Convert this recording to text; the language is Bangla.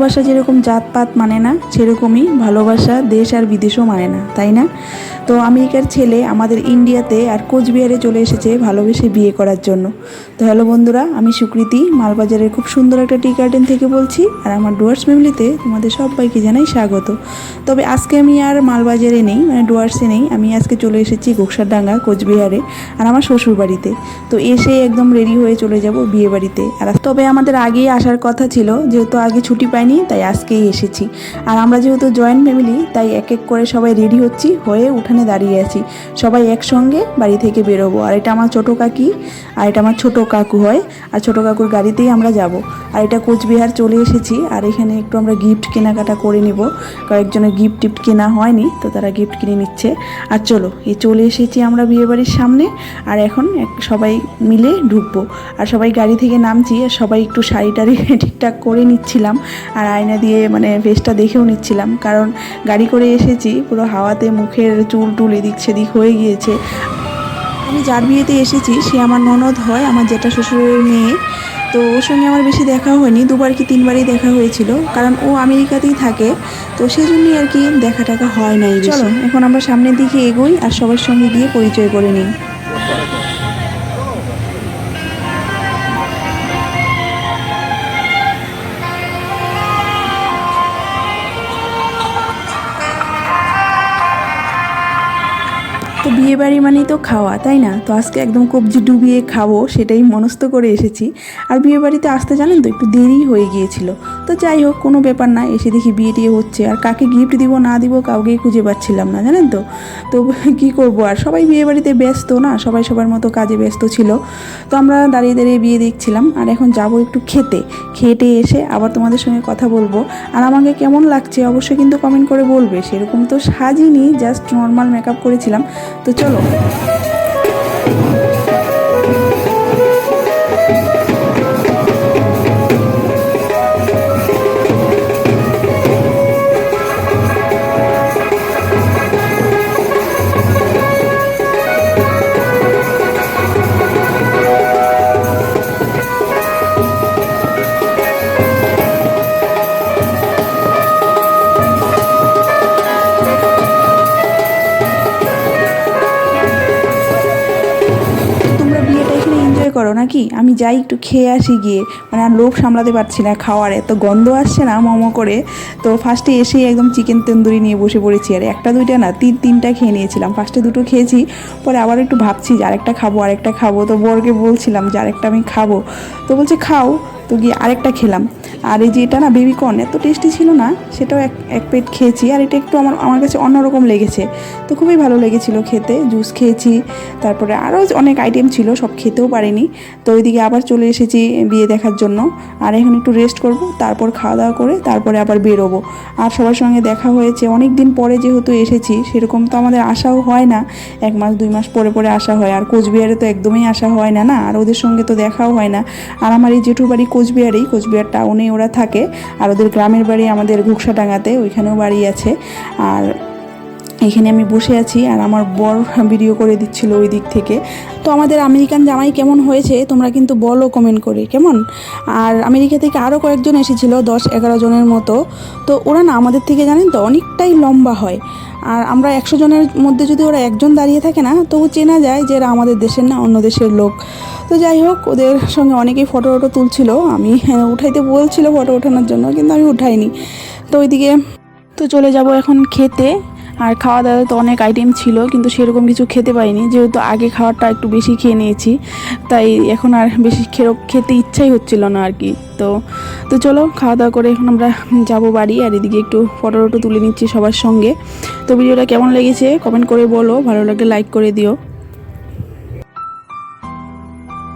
ভালোবাসা যেরকম জাতপাত মানে না, সেরকমই ভালোবাসা দেশ আর বিদেশও মানে না, তাই না? তো আমেরিকার ছেলে আমাদের ইন্ডিয়াতে আর কোচবিহারে চলে এসেছে ভালোবেসে বিয়ে করার জন্য। তো হ্যালো বন্ধুরা, আমি সুকৃতি মালবাজারের খুব সুন্দর একটা টি গার্ডেন থেকে বলছি, আর আমার ডুয়ার্স ফ্যামিলিতে তোমাদের সবাইকে জানাই স্বাগত। তবে আজকে আমি আর মালবাজারে নেই, মানে ডুয়ার্সে নেই, আমি আজকে চলে এসেছি ঘোকসারডাঙ্গা কোচবিহারে, আর আমার শ্বশুর বাড়িতে। তো এসে একদম রেডি হয়ে চলে যাব বিয়ে বাড়িতে। আর তবে আমাদের আগেই আসার কথা ছিল, যেহেতু আগে ছুটি পাইনি তাই আজকেই এসেছি। আর আমরা যেহেতু জয়েন্ট ফ্যামিলি তাই এক এক করে সবাই রেডি হচ্ছি, হয়ে উঠানে দাঁড়িয়ে আছি, সবাই একসঙ্গে বাড়ি থেকে বেরোবো। আর এটা আমার ছোটো কাকি, আর এটা আমার ছোটো কাকু হয়, আর ছোটো কাকুর গাড়িতেই আমরা যাব। আর এটা কোচবিহার চলে এসেছি, আর এখানে একটু আমরা গিফট কেনাকাটা করে নিব। কয়েকজনের গিফট টিফট কেনা হয়নি, তো তারা গিফট কিনে নিচ্ছে। আর চলো, চলে এসেছি আমরা বিয়েবাড়ির সামনে। আর এখন সবাই মিলে ঢুকবো। আর সবাই গাড়ি থেকে নামছি, আর সবাই একটু শাড়ি টাড়ি ঠিকঠাক করে নিচ্ছিলাম, আর আয়না দিয়ে মানে ফেসটা দেখেও নিচ্ছিলাম, কারণ গাড়ি করে এসেছি, পুরো হাওয়াতে মুখের চুল টুল এদিক সেদিক হয়ে গিয়েছে। আমি যার বিয়েতে এসেছি সে আমার ননদ হয়, আমার জেঠা শ্বশুরের মেয়ে। তো ওর সঙ্গে আমার বেশি দেখা হয়নি, 2বার কি 3বারই দেখা হয়েছিল, কারণ ও আমেরিকাতেই থাকে, তো সেজন্যই আর কি দেখা টাকা হয় নাই। চলো এখন আমরা সামনের দিকে এগোই, আর সবার সঙ্গে গিয়ে পরিচয় করে নিই। তো বিয়েবাড়ি মানেই তো খাওয়া, তাই না? তো আজকে একদম কবজি ডুবিয়ে খাবো সেটাই মনস্থ করে এসেছি। আর বিয়েবাড়িতে আসতে জানেন তো একটু দেরি হয়ে গিয়েছিল। তো যাই হোক, কোনো ব্যাপার না, এসে দেখি বিয়ে টিয়ে হচ্ছে, আর কাকে গিফট দিব না দিব কাউকেই খুঁজে পাচ্ছিলাম না, জানেন তো। তো কী করবো, আর সবাই বিয়েবাড়িতে ব্যস্ত না, সবাই সবার মতো কাজে ব্যস্ত ছিল। তো আমরা দাঁড়িয়ে দাঁড়িয়ে বিয়ে দেখছিলাম, আর এখন যাব একটু খেতে এসে আবার তোমাদের সঙ্গে কথা বলবো। আর আমাকে কেমন লাগছে অবশ্যই কিন্তু কমেন্ট করে বলবে। সেরকম তো সাজিনি, জাস্ট নর্মাল মেকআপ করেছিলাম। তো চলো, করো নাকি? আমি যাই একটু খেয়ে আসি গিয়ে, মানে আর লোভ সামলাতে পারছি না, খাওয়ার এত গন্ধ আসছে না মোমো করে। তো ফার্স্টে এসেই একদম চিকেন তন্দুরি নিয়ে বসে পড়েছি, আর একটা দুইটা না 3-3টা খেয়ে নিয়েছিলাম। ফার্স্টে 2টো খেয়েছি, পরে আবার একটু ভাবছি যে আরেকটা খাবো। তো বরকে বলছিলাম যে আরেকটা আমি খাবো, তো বলছে খাও। তো গিয়ে আরেকটা খেলাম। আর এই যে এটা না বেবিকর্ন, এত টেস্টি ছিল না, সেটাও এক প্লেট খেয়েছি। আর এটা একটু আমার কাছে অন্যরকম লেগেছে, তো খুবই ভালো লেগেছিলো খেতে। জুস খেয়েছি, তারপরে আরও অনেক আইটেম ছিল, সব খেতেও পারিনি। তো ওইদিকে আবার চলে এসেছি বিয়ে দেখার জন্য। আর এখন একটু রেস্ট করব, তারপর খাওয়া দাওয়া করে তারপরে আবার বেরোবো। আর সবার সঙ্গে দেখা হয়েছে অনেক দিন পরে, যেহেতু এসেছি সেরকম তো আমাদের আসাও হয় না, 1 মাস 2 মাস পরে আসা হয়। আর কোচবিহারে তো একদমই আসা হয় না, আর ওদের সঙ্গে তো দেখাও হয় না। আর আমার এই জেঠুর বাড়ি কোচবিহার টাউনে ওরা থাকে, আর ওদের গ্রামের বাড়ি আমাদের ঘোকসাডাঙ্গাতে, ওইখানেও বাড়ি আছে। আর এখানে আমি বসে আছি, আর আমার বর ভিডিও করে দিচ্ছিল ওই দিক থেকে। তো আমাদের আমেরিকান জামাই কেমন হয়েছে তোমরা কিন্তু বলো কমেন্ট করে কেমন। আর আমেরিকা থেকে আরও কয়েকজন এসেছিল, 10-11 জনের মতো। তো ওরা না আমাদের থেকে জানেন তো অনেকটাই লম্বা হয়। আর আমরা 100 জনের মধ্যে যদি ওরা একজন দাঁড়িয়ে থাকে না, তবু চেনা যায় যে এরা আমাদের দেশের না, অন্য দেশের লোক। তো যাই হোক, ওদের সঙ্গে অনেকেই ফটো তুলছিল, আমি উঠাইতে বলছিল ফটো ওঠানোর জন্য, কিন্তু আমি উঠাইনি। তো ওইদিকে তো চলে যাব এখন খেতে। আর খাওয়া দাওয়া তো অনেক আইটেম ছিল, কিন্তু সেরকম কিছু খেতে পাইনি, যেহেতু আগে খাওয়াটা একটু বেশি খেয়ে নিয়েছি, তাই এখন আর বেশি খেতে ইচ্ছাই হচ্ছিল না আর কি। তো চলো খাওয়া দাওয়া করে এখন আমরা যাব বাড়ি। আর এদিকে একটু ফটো তুলে নিচ্ছি সবার সঙ্গে। তো ভিডিওটা কেমন লেগেছে কমেন্ট করে বলো, ভালো লাগলে লাইক করে দিও।